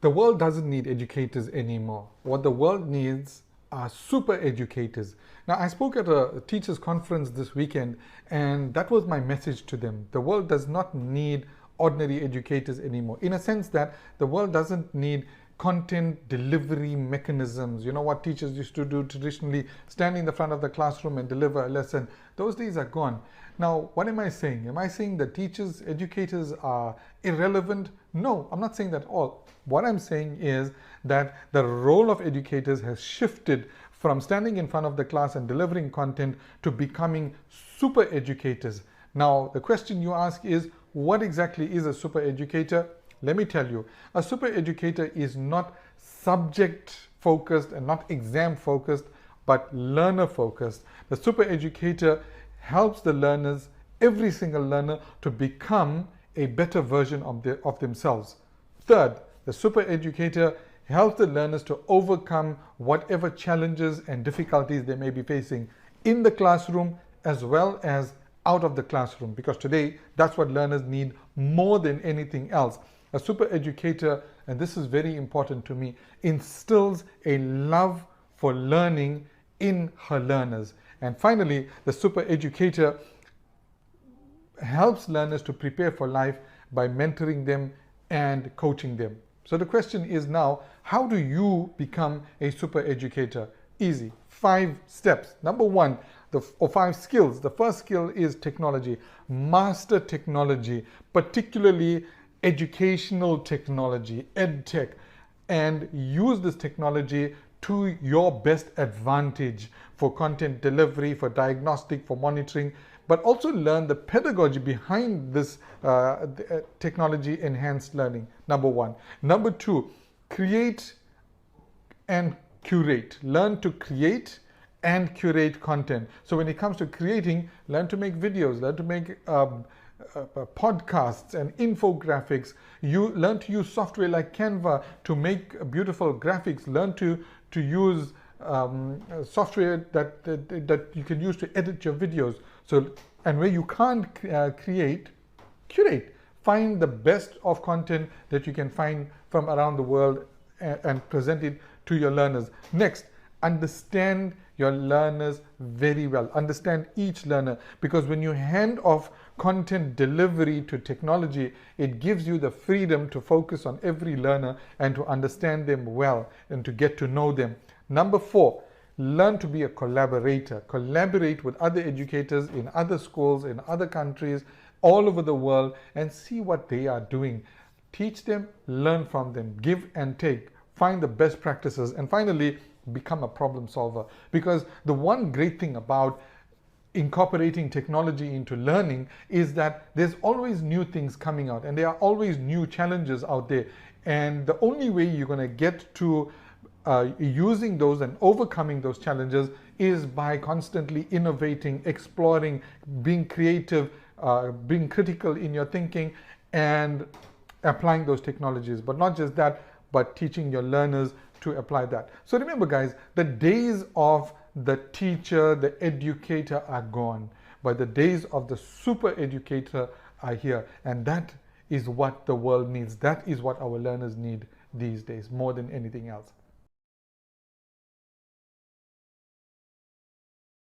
The world doesn't need educators anymore. What the world needs are super educators. Now, I spoke at a teachers' conference this weekend, and that was my message to them. The world does not need ordinary educators anymore, in a sense that the world doesn't need content delivery mechanisms. You know what teachers used to do traditionally, stand in the front of the classroom and deliver a lesson. Those days are gone. Now, what am I saying? Am I saying that teachers, educators are irrelevant? No, I'm not saying that at all. What I'm saying is that the role of educators has shifted from standing in front of the class and delivering content to becoming super educators. Now, the question you ask is, what exactly is a super educator? Let me tell you, a super educator is not subject focused and not exam focused, but learner focused. The super educator helps the learners, every single learner, to become a better version of themselves. Third, the super educator helps the learners to overcome whatever challenges and difficulties they may be facing in the classroom as well as out of the classroom, because today that's what learners need more than anything else. A super educator, and this is very important to me, instills a love for learning in her learners. And finally, the super educator helps learners to prepare for life by mentoring them and coaching them. So the question is now, how do you become a super educator? Easy. 5 steps. Number 1, or 5 skills. The first skill is technology. Master technology, particularly educational technology, EdTech, and use this technology to your best advantage for content delivery, for diagnostic, for monitoring, but also learn the pedagogy behind this technology enhanced learning. Number 1. Number 2, create and curate. Learn to create and curate content. So when it comes to creating, learn to make videos, learn to make podcasts and infographics. You learn to use software like Canva to make beautiful graphics. Learn to use software that you can use to edit your videos. So, and where you can't create, curate. Find the best of content that you can find from around the world and present it to your learners. Next, understand your learners very well. Understand each learner, because when you hand off content delivery to technology, it gives you the freedom to focus on every learner and to understand them well and to get to know them. Number 4, learn to be a collaborator. Collaborate with other educators in other schools, in other countries, all over the world, and see what they are doing. Teach them, learn from them, give and take, find the best practices, and finally, become a problem solver. Because the one great thing about incorporating technology into learning is that there's always new things coming out and there are always new challenges out there. And the only way you're going to get to using those and overcoming those challenges is by constantly innovating, exploring, being creative, being critical in your thinking and applying those technologies. But not just that, but teaching your learners to apply that. So remember, guys, the days of the teacher, the educator are gone, but the days of the super educator are here. And that is what the world needs. That is what our learners need these days more than anything else.